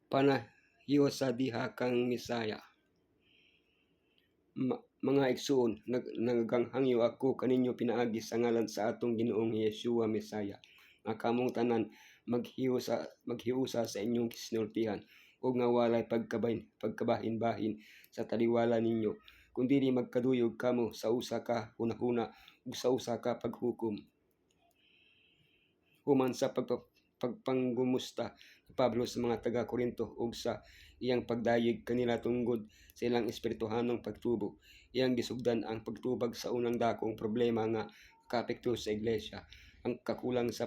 panahiyo sa diha kang Misaya. Mga igsoon, nagaghangyo ako kaninyo pinaagi sa ngalan sa atong Ginoong Yeshua Misaya, nga kamong tanan maghiusa sa inyong sinultihan, ug nga walay pagkabahin-bahin sa taliwala ninyo, kundi magkaduyog kamo sa usa ka hunahuna ug sa usa ka paghukom. Human sa pagpanggumusta ni Pablo sa mga taga-Korinto ug sa iyang pagdayeg kanila tungod sa ilang espirituhanong pagtubo, iyang gisugdan ang pagtubag sa unang dakong problema nga kaapekto sa iglesia, ang kakulang sa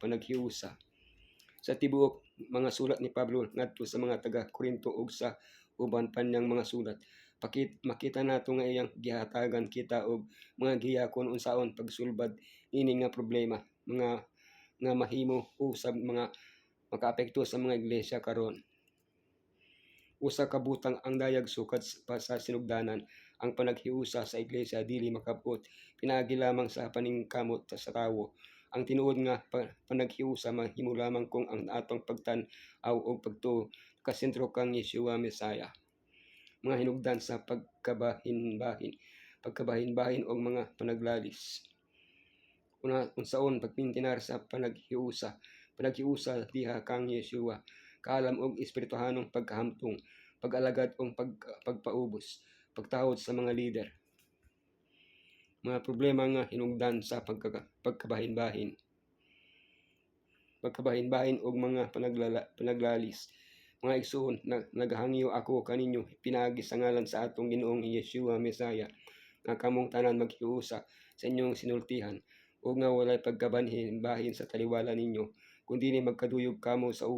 panaghiusa. Sa tibuok mga sulat ni Pablo ngadto sa mga taga-Korinto ug sa uban pa niyang mga sulat, makita nato nga iyang gihatagan kita og mga giya kung unsaon pagsulbad ini nga problema nga mahimo usab mga makaapekto sa mga iglesia karon. Usa ka butang ang dayag sukad pa sa sinugdanan, ang panaghiusa sa iglesia dili makabot pinaagi lamang sa paningkamot sa tawo. Ang tinuod nga panaghiusa mahimo lamang kung ang atong pagtan-aw o pagtuo kasentro kang Yeshua Mesaya. Mga hinugdan sa pagkabahin-bahin og mga panaglalis. Unsaon pagpintinar sa panaghiusa diha kang Yeshua, kaalam og espirituhanong pagkahamtong, pag-alagad og pagpaubos, pagtawod sa mga leader. Mga problema nga hinungdan sa pagkabahin-bahin og mga panaglalis. Mga igsoon, naghangyo ako kaninyo pinaagi sa ngalan sa atong Ginoong Yeshua Mesaya, nga kamong tanan maghiusa sa inyong sinultihan, ug nga walay pagkabahin-bahin sa taliwala ninyo, kundi magkaduyog kamo sa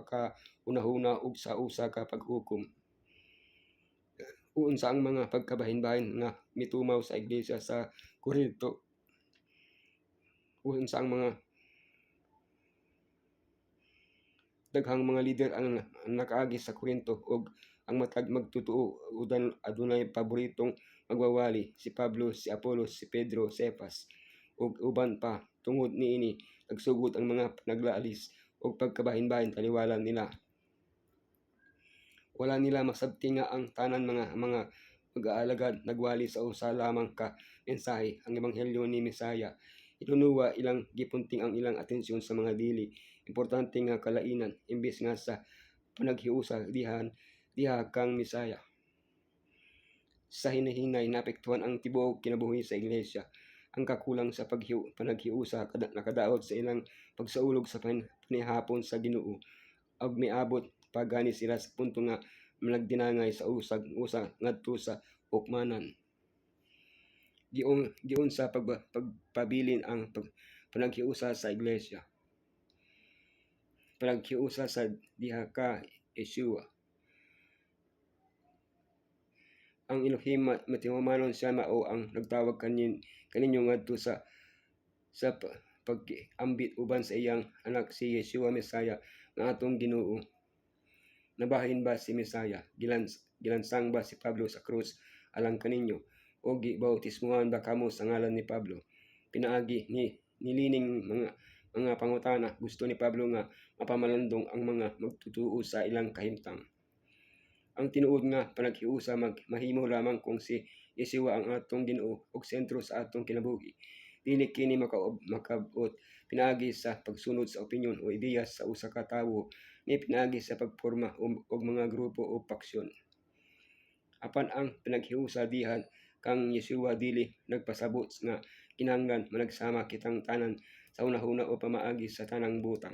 ka hunahuna ug sa usa ka paghukom. Unsa ang mga pagkabahin-bahin nga mitumaw sa iglesia sa Korinto? Unsa ang mga daghang mga leader ang nakaagi sa Korinto ug ang matag magtutuo adunay paboritong magwawali, si Pablo, si Apolos, si Pedro, Cephas ug uban pa. Tungod niini nagsugod ang mga panaglaalis ug pagkabahin-bahin taliwala nila. Wala nila masabti nga ang tanan mga mag-aalagad nagwali sa usa lamang ka mensahe, ang ebanghelyo ni Mesaya. Inunuwa ilang gipunting ang ilang atensyon sa mga dili importante nga kalainan imbes nga sa panaghiusa diha kang Mesaya. Sa hinahinay naapektuhan ang tibuok kinabuhi sa iglesia. Ang kakulang sa panaghiusa nakadaot sa ilang pagsaulog sa panihapon sa Ginoo, ug miabot pa gani sila sa punto nga nagdinangay sa usa ngadto sa hukmanan. Giun sa pagpabilin ang panaghiusa sa iglesia. Panaghiusa sa diha ka Yeshua. Ang Elohim matihumanon siya mao ang nagtawag kaninyo ngadto sa pag-ambit uban sa iyang anak si Yeshua Mesaya nga atong Ginoo. Nabahin ba si Mesaya? Gilansang ba si Pablo sa krus alang kaninyo? O gibautismuhan ba kamo sa ngalan ni Pablo? Pinaagi nilining mga pangutana, gusto ni Pablo nga mapamalandong ang mga magtutuo sa ilang kahimtang. Ang tinuod nga panaghiusa mahimo lamang kung si Yeshua ang atong Ginoo ug sentro sa atong kinabuhi. Dili kini makabot pinaagi sa pagsunod sa opinyon o ideya sa usa ka tawo, ni pinaagi sa pagporma og mga grupo o paksyon. Apan ang panaghiusa diha kang Yeshua dili nagpasabot nga kinahanglan managsama kitang tanan sa hunahuna o pamaagi sa tanang butang.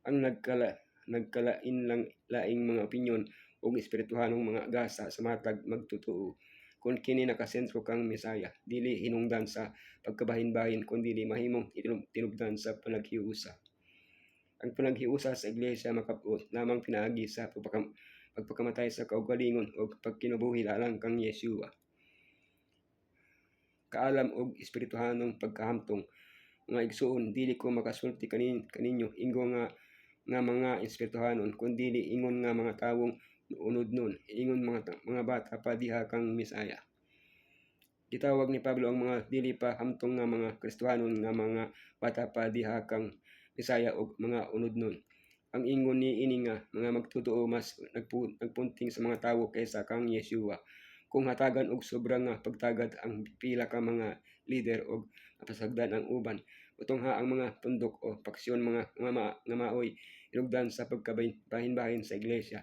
Ang nagkalain lang laing mga opinyon ug espirituhanong mga gasa sa matag magtutuo, kung kini nakasentro kang Mesaya, dili hinungdan sa pagkabahin-bahin kundi mahimong tinubdan sa panaghiusa. Ang panaghiusa sa iglesia makabot lamang pinaagi sa pagpakamatay sa kaugalingon o pagkinabuhi alang kang Yeshua. Kaalam og espirituhanong pagkahamtong, mga igsoon, dili ko makasulti kaninyo ingo nga mga espirituhanon, kundi ingon nga mga tawong unod nun, ingon mga bata pa diha kang Mesaya. Gitawag ni Pablo ang mga dili pa hamtong nga mga Kristohanon nga mga bata pa diha kang Mesaya ug mga unod nun. ang ingon ni ini nga mga magtotoo mas nagpunting sa mga tawo kaysa kang Yeshua. Kung hatagan og sobra nga pagtagad ang pila ka mga leader og napasagdan ang uban, utong ang mga pundok o paksyon mga nga maoy ilugdan sa pagkabahin-bahin sa iglesia.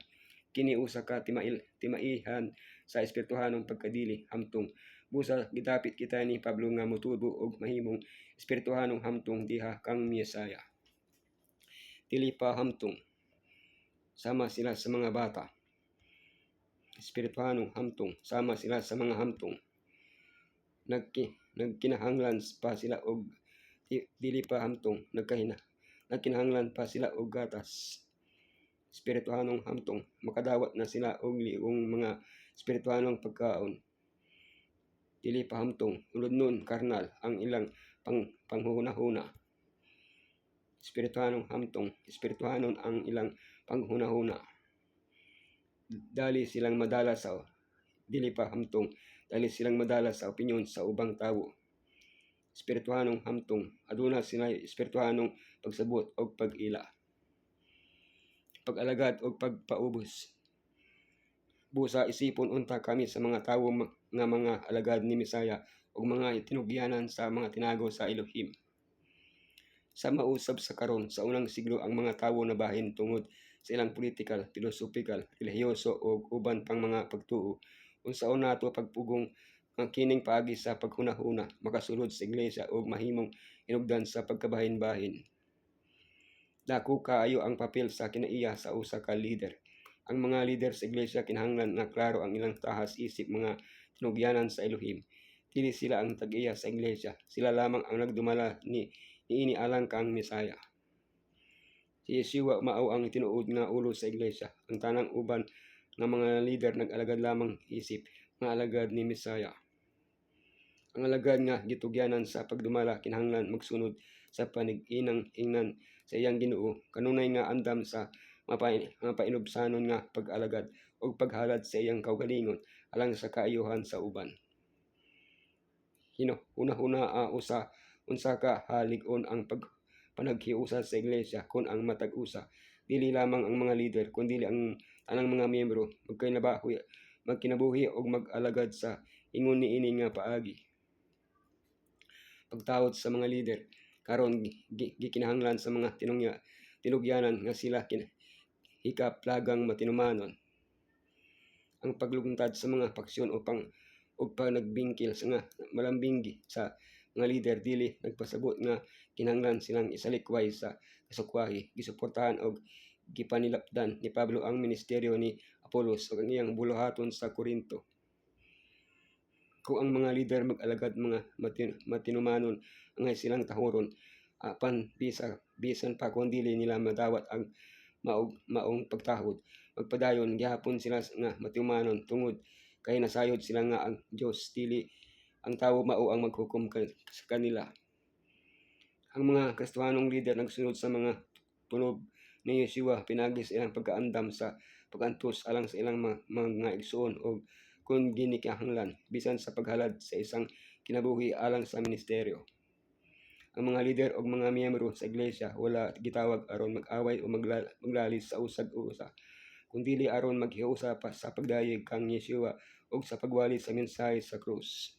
Kini usa ka timaihan sa espirituhanong pagkadili hamtong. Busa gidapit kita ni Pablo nga motubo og mahimong espirituhanong hamtong diha kang Mesaya. Dili pa hamtong sama sila sa mga bata. Espirituhanong hamtong sama sila sa mga hamtong. Nagkinahanglan pa sila og dili pa hamtong nagkinahanglan pa sila og gatas. Espirituhanong hamtong makadawat na sila og liong mga espirituhanong pagkaon. Dili pa hamtong ulod nun karnal ang ilang panghunahuna. Espirituhanong hamtong espirituhanon ang ilang panghunahuna. Dali silang madala sa dili pa hamtong dali silang madala sa opinyon sa ubang tawo. Espirituhanong hamtong aduna sila espirituhanong pagsabot og pag-ila, pag-alagad og pagpaubos. Busa isipon unta kami sa mga tawo nga mga alagad ni Mesaya ug mga tinugyanan sa mga tinago sa Elohim. Sa mausab sa karon sa unang siglo ang mga tawo nabahin tungod sa ilang political, philosophical, relihiyoso o uban pang mga pagtuo. Unsaon nato pagpugong ang kining paagi sa paghunahuna makasulod sa iglesia o mahimong hinugdan sa pagkabahin-bahin. Dako kaayo ang papel sa kinaiya sa usa ka leader. Ang mga leader sa iglesia kinahanglan nga klaro ang ilang tahas isip mga tinugyanan sa Elohim. Dili sila ang tag-iya sa iglesia, sila lamang ang nagdumala ni ini alang kang Mesaya. Si Yeshua mao ang tinuod nga ulo sa iglesia. Ang tanang uban nga mga leader nag-alagad lamang isip nga alagad ni Mesaya. Ang alagad nga gitugyanan sa pagdumala kinahanglan magsunod sa panig-inang ingnan sa iyang Ginoo kanunay nga andam sa mapainubsanon nga pag-alagad o paghalad sa iyang kaugalingon alang sa kaayuhan sa uban. Hunahuna unsa ka halig-on ang panaghiusa sa iglesia kun ang matag usa dili lamang ang mga leader kundi ang tanang mga miyembro magkinabuhi og mag-alagad sa ingon niini nga paagi. Pagtawod sa mga leader karon gikinahanglan sa mga tinugyanan nga sila hikaplagang matinumanon. Ang paglugtad sa mga paksyon o panagbingkil sa nga malambinggi sa mga leader dili nagpasabot nga kinahanglan silang isalikway sa kasukwahi. Gisuportahan og gipanilapdan ni Pablo ang ministeryo ni Apolos ug ang iyang buluhaton sa Korinto. Kung ang mga leader mag-alagad mga matinumanon angay silang tahuron apan bisan pa kung dili nila madawat ang maong pagtahod magpadayon gihapon sila nga matinumanon tungod kay nasayod sila nga ang Dios dili ang tawo mao ang maghukom sa kanila. Ang mga Kristohanong leader nagsunod sa mga tunog ni Yeshua pinagi sa ilang pagkaandam sa pagantos alang sa ilang mga igsoon o kung ginikahanglan bisan sa paghalad sa isang kinabuhi alang sa ministeryo. Ang mga leader o mga miyembro sa iglesia wala gitawag aron mag-away o maglalis sa usag-usa kundi aron maghiusa pa sa pagdayeg kang Yeshua o sa pagwali sa mensahe sa krus.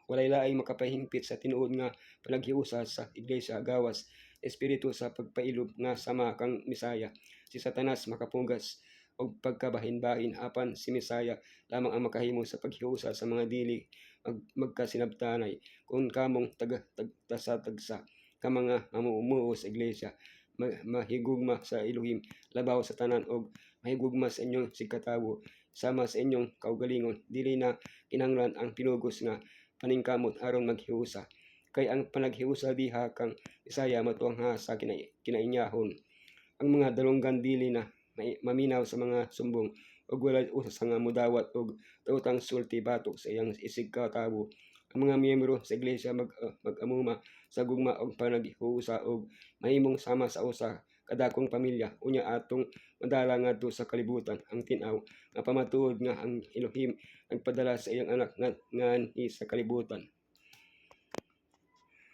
Walay laing makapahimpit sa tinuod nga panaghiusa sa iglesia gawas espiritu sa pagpailob nga sama kang Mesaya. Si Satanas makapugas og pagkabahin-bahin apan si Mesaya lamang ang makahimo sa paghiusa sa mga dili magkasinabtanay kung kamong tagsa ka mga mamumuo sa iglesia mahigugma sa Elohim labaw sa tanan og mahigugma sa inyong sigkatawo sama sa inyong kaugalingon dili na kinahanglan ang pinugos nga paningkamot aron maghiusa kay ang panaghiusa diha kang Mesaya matuangha sa kinainyahon. Ang mga dalunggan dili na maminaw sa mga sumbong ug walay usa nga mudawat og tutang sulti batok sa iyang isig katawo. Ang mga miyembro sa iglesia mag-amuma sa gugma og panaghiusa og mahimong sama sa usa kadakong pamilya unya atong madala ngadto sa kalibutan ang tin-aw nga pamatuod nga ang Elohim nagpadala sa iyang anak nga sa kalibutan.